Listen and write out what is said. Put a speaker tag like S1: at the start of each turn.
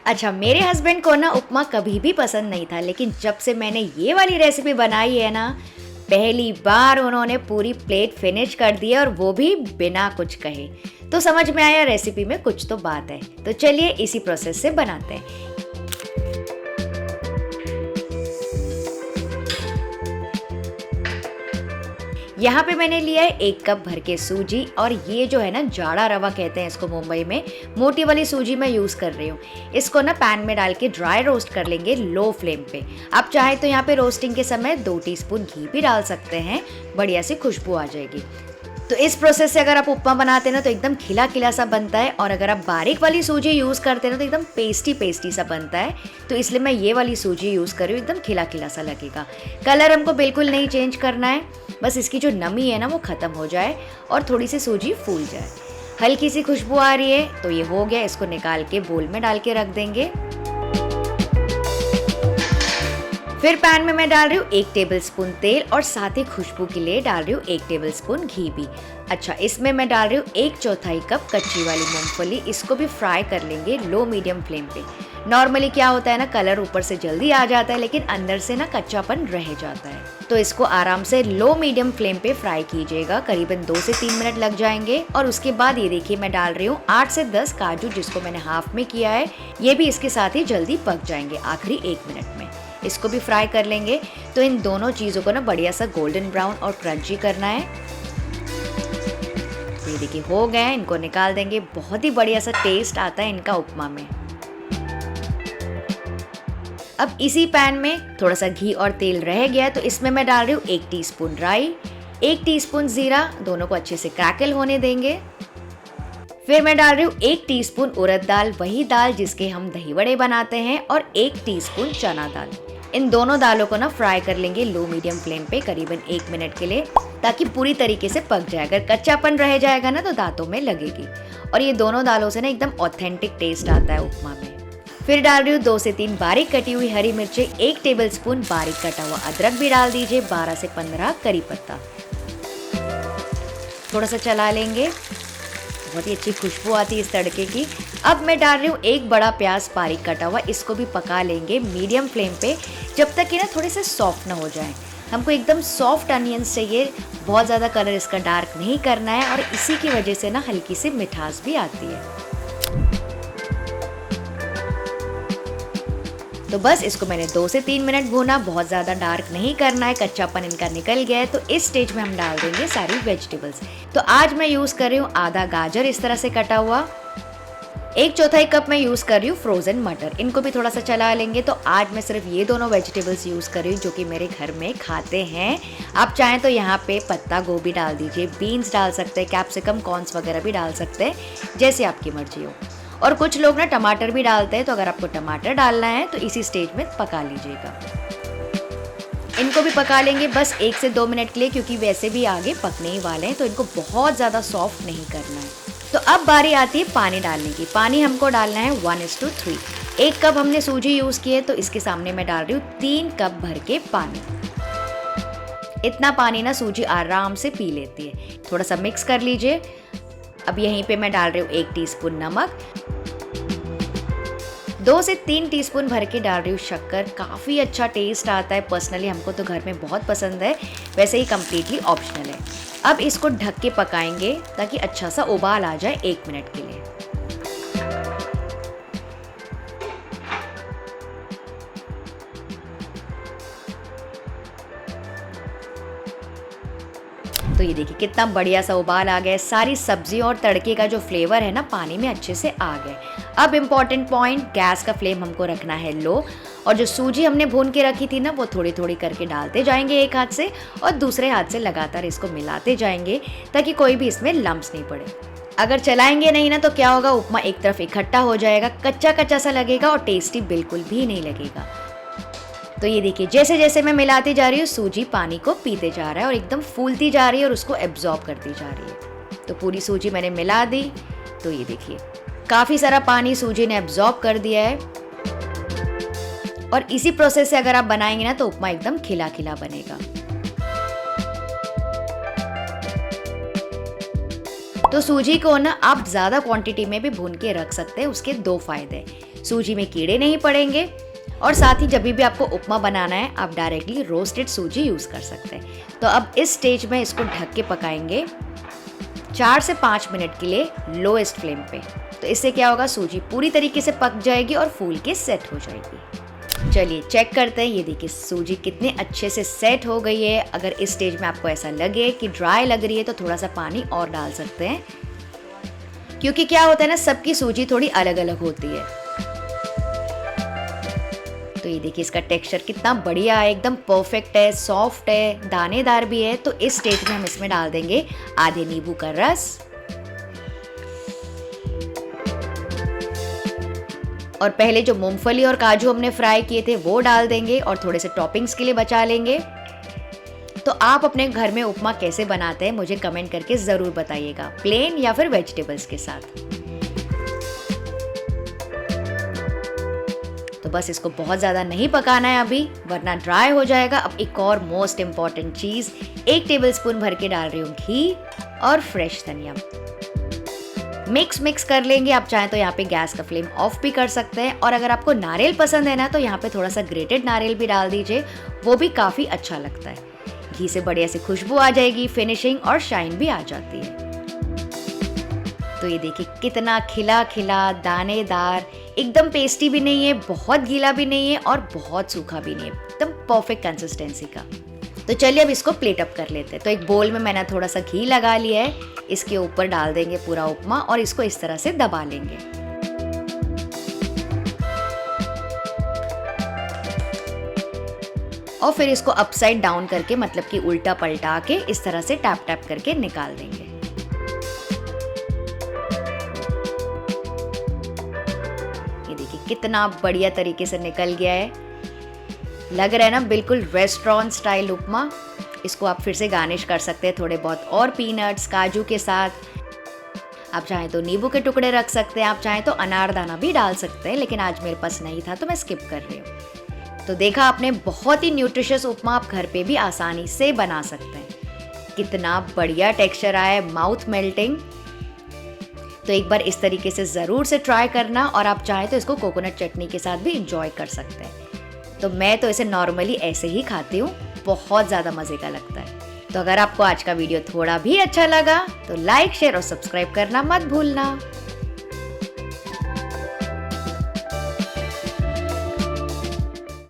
S1: अच्छा, मेरे हस्बैंड को ना उपमा कभी भी पसंद नहीं था, लेकिन जब से मैंने ये वाली रेसिपी बनाई है ना, पहली बार उन्होंने पूरी प्लेट फिनिश कर दी है, और वो भी बिना कुछ कहे। तो समझ में आया रेसिपी में कुछ तो बात है। तो चलिए इसी प्रोसेस से बनाते हैं। यहाँ पे मैंने लिया है 1 कप भर के सूजी, और ये जो है ना जाड़ा रवा कहते हैं इसको मुंबई में, मोटी वाली सूजी मैं यूज़ कर रही हूँ। इसको ना पैन में डाल के ड्राई रोस्ट कर लेंगे लो फ्लेम पे। आप चाहे तो यहाँ पे रोस्टिंग के समय 2 टीस्पून घी भी डाल सकते हैं, बढ़िया सी खुशबू आ जाएगी। तो इस प्रोसेस से अगर आप उपमा बनाते हैं ना तो एकदम खिला खिला सा बनता है, और अगर आप बारीक वाली सूजी यूज़ करते हैं ना तो एकदम पेस्टी पेस्टी सा बनता है। तो इसलिए मैं ये वाली सूजी यूज़ कर रही हूँ, एकदम खिला खिला सा लगेगा। कलर हमको बिल्कुल नहीं चेंज करना है, बस इसकी जो नमी है ना वो ख़त्म हो जाए और थोड़ी सी सूजी फूल जाए। हल्की सी खुशबू आ रही है तो ये हो गया। इसको निकाल के बोल में डाल के रख देंगे। फिर पैन में मैं डाल रही हूँ 1 टेबलस्पून तेल, और साथ ही खुशबू के लिए डाल रही हूँ 1 टेबलस्पून घी भी। अच्छा, इसमें मैं डाल रही हूँ 1/4 कप कच्ची वाली मूंगफली। इसको भी फ्राई कर लेंगे लो मीडियम फ्लेम पे। नॉर्मली क्या होता है ना, कलर ऊपर से जल्दी आ जाता है, लेकिन अंदर से ना कच्चापन रह जाता है। तो इसको आराम से लो मीडियम फ्लेम पे फ्राई कीजिएगा, करीबन 2 से 3 मिनट लग जाएंगे। और उसके बाद ये देखिए मैं डाल रही हूँ 8 से 10 काजू, जिसको मैंने हाफ में किया है। ये भी इसके साथ ही जल्दी पक जाएंगे आखिरी 1 मिनट में। इसको भी फ्राई कर लेंगे। तो इन दोनों चीज़ों को ना बढ़िया सा गोल्डन ब्राउन और क्रंची करना है। ये देखिए हो गए हैं, इनको निकाल देंगे। बहुत ही बढ़िया सा टेस्ट आता है इनका उपमा में। अब इसी पैन में थोड़ा सा घी और तेल रह गया, तो इसमें मैं डाल रही हूँ 1 टीस्पून राई, 1 टीस्पून जीरा, दोनों को अच्छे से क्रैकल होने देंगे। फिर मैं डाल रही हूँ 1 टीस्पून उड़द दाल, वही दाल जिसके हम दही वड़े बनाते हैं, और 1 टीस्पून चना दाल। इन दोनों दालों को ना फ्राई कर लेंगे लो मीडियम फ्लेम पे करीबन 1 मिनट के लिए, ताकि पूरी तरीके से पक जाए। अगर कच्चापन रह जाएगा ना तो दांतों में लगेगी। और ये दोनों दालों से ना एकदम ऑथेंटिक टेस्ट आता है उपमा में। फिर डाल रही हूँ 2 से 3 बारीक कटी हुई हरी मिर्चें, 1 टेबलस्पून बारीक कटा हुआ अदरक भी डाल दीजिए, 12 से 15 करी पत्ता। थोड़ा सा चला लेंगे, बहुत ही अच्छी खुशबू आती है इस तड़के की। अब मैं डाल रही हूँ 1 बड़ा प्याज बारीक कटा हुआ। इसको भी पका लेंगे मीडियम फ्लेम पे, जब तक कि ना थोड़े से सॉफ्ट ना हो जाए। हमको एकदम सॉफ्ट अनियंस चाहिए, बहुत ज़्यादा कलर इसका डार्क नहीं करना है, और इसी की वजह से ना हल्की सी मिठास भी आती है। तो बस इसको मैंने 2 से 3 मिनट भूना, बहुत ज़्यादा डार्क नहीं करना है, कच्चापन इनका निकल गया है। तो इस स्टेज में हम डाल देंगे सारी वेजिटेबल्स। तो आज मैं यूज़ कर रही हूँ आधा गाजर इस तरह से कटा हुआ, 1/4 कप मैं यूज़ कर रही हूँ फ्रोज़न मटर। इनको भी थोड़ा सा चला लेंगे। तो आज मैं सिर्फ ये दोनों वेजिटेबल्स यूज़ कर रही हूँ जो कि मेरे घर में खाते हैं। आप चाहें तो यहाँ पे पत्ता गोभी डाल दीजिए, बीन्स डाल सकते हैं, कैप्सिकम, कॉर्न्स वगैरह भी डाल सकते हैं, जैसे आपकी मर्जी हो। और कुछ लोग ना टमाटर भी डालते हैं, तो अगर आपको टमाटर डालना है तो इसी स्टेज में पका लीजिएगा। इनको भी पका लेंगे बस 1 से 2 मिनट के लिए, क्योंकि वैसे भी आगे पकने ही वाले हैं, तो इनको बहुत ज़्यादा सॉफ्ट नहीं करना है। तो अब बारी आती है पानी डालने की। पानी हमको डालना है 1:3। 1 कप हमने सूजी यूज़ की है, तो इसके सामने मैं डाल रही हूँ 3 कप भर के पानी। इतना पानी ना सूजी आराम से पी लेती है। थोड़ा सा मिक्स कर लीजिए। अब यहीं पे मैं डाल रही हूँ 1 टीस्पून नमक, 2 से 3 टीस्पून भर के डाल रही हूँ शक्कर। काफ़ी अच्छा टेस्ट आता है, पर्सनली हमको तो घर में बहुत पसंद है, वैसे ही कम्प्लीटली ऑप्शनल है। अब इसको ढक के पकाएंगे ताकि अच्छा सा उबाल आ जाए 1 मिनट के लिए। तो ये देखिए कितना बढ़िया सा उबाल आ गया। सारी सब्जी और तड़के का जो फ्लेवर है ना पानी में अच्छे से आ गए। अब इम्पॉर्टेंट पॉइंट, गैस का फ्लेम हमको रखना है लो, और जो सूजी हमने भून के रखी थी ना वो थोड़ी थोड़ी करके डालते जाएंगे एक हाथ से, और दूसरे हाथ से लगातार इसको मिलाते जाएंगे ताकि कोई भी इसमें लम्प्स नहीं पड़े। अगर चलाएंगे नहीं ना तो क्या होगा, उपमा एक तरफ इकट्ठा हो जाएगा, कच्चा कच्चा सा लगेगा और टेस्टी बिल्कुल भी नहीं लगेगा। तो ये देखिए जैसे जैसे मैं मिलाती जा रही हूँ सूजी पानी को पीते जा रहा है और एकदम फूलती जा रही है और उसको एब्जॉर्ब करती जा रही है। तो पूरी सूजी मैंने मिला दी। तो ये देखिए काफ़ी सारा पानी सूजी ने एब्जॉर्ब कर दिया है। और इसी प्रोसेस से अगर आप बनाएंगे ना तो उपमा एकदम खिला खिला बनेगा। तो सूजी को ना आप ज़्यादा क्वांटिटी में भी भून के रख सकते हैं। उसके 2 फायदे हैं। सूजी में कीड़े नहीं पड़ेंगे और साथ ही जब भी आपको उपमा बनाना है आप डायरेक्टली रोस्टेड सूजी यूज़ कर सकते हैं। तो अब इस स्टेज में इसको ढक के पकाएंगे 4 से 5 मिनट के लिए लोएस्ट फ्लेम पे। तो इससे क्या होगा, सूजी पूरी तरीके से पक जाएगी और फूल के सेट हो जाएगी। चलिए चेक करते हैं। ये देखिए सूजी कितने अच्छे से सेट हो गई है। अगर इस स्टेज में आपको ऐसा लगे कि ड्राई लग रही है तो थोड़ा सा पानी और डाल सकते हैं, क्योंकि क्या होता है ना, सबकी सूजी थोड़ी अलग अलग होती है। तो ये देखिए इसका टेक्सचर कितना बढ़िया है, एकदम परफेक्ट है, सॉफ्ट है, दानेदार भी है। तो इस स्टेज में हम इसमें डाल देंगे आधे नींबू का रस और पहले जो मूंगफली और काजू हमने फ्राई किए थे वो डाल देंगे और थोड़े से टॉपिंग्स के लिए बचा लेंगे। तो आप अपने घर में उपमा कैसे बनाते हैं मुझे कमेंट करके ज़रूर बताइएगा, प्लेन या फिर वेजिटेबल्स के साथ। तो बस इसको बहुत ज़्यादा नहीं पकाना है अभी, वरना ड्राई हो जाएगा। अब एक और मोस्ट इम्पॉर्टेंट चीज़, 1 टेबलस्पून भर के डाल रही हूँ घी और फ्रेश धनिया। मिक्स कर लेंगे। आप चाहें तो यहाँ पे गैस का फ्लेम ऑफ भी कर सकते हैं और अगर आपको नारियल पसंद है ना तो यहाँ पे थोड़ा सा ग्रेटेड नारियल भी डाल दीजिए, वो भी काफ़ी अच्छा लगता है। घी से बढ़िया सी खुशबू आ जाएगी, फिनिशिंग और शाइन भी आ जाती है। तो ये देखिए कितना खिला खिला, दानेदार, एकदम पेस्टी भी नहीं है, बहुत गीला भी नहीं है और बहुत सूखा भी नहीं है, एकदम परफेक्ट कंसिस्टेंसी का। तो चलिए अब इसको प्लेट अप कर लेते हैं। तो एक बोल में मैंने थोड़ा सा घी लगा लिया है, इसके ऊपर डाल देंगे पूरा उपमा और इसको इस तरह से दबा लेंगे। और फिर इसको अपसाइड डाउन करके, मतलब कि उल्टा पलटा के इस तरह से टैप टैप करके निकाल देंगे। ये देखिए कितना बढ़िया तरीके से निकल गया है, लग रहा है ना बिल्कुल रेस्टोरेंट स्टाइल उपमा। इसको आप फिर से गार्निश कर सकते हैं थोड़े बहुत और पीनट्स, काजू के साथ। आप चाहें तो नींबू के टुकड़े रख सकते हैं, आप चाहें तो अनारदाना भी डाल सकते हैं, लेकिन आज मेरे पास नहीं था तो मैं स्किप कर रही हूँ। तो देखा आपने, बहुत ही न्यूट्रिशियस उपमा आप घर पे भी आसानी से बना सकते हैं। कितना बढ़िया टेक्सचर आया है, माउथ मेल्टिंग। तो एक बार इस तरीके से ज़रूर से ट्राई करना और आप चाहें तो इसको कोकोनट चटनी के साथ भी इंजॉय कर सकते हैं। तो मैं तो इसे नॉर्मली ऐसे ही खाती हूँ, बहुत ज़्यादा मज़े का लगता है। तो अगर आपको आज का वीडियो थोड़ा भी अच्छा लगा तो लाइक, शेयर और सब्सक्राइब करना मत भूलना।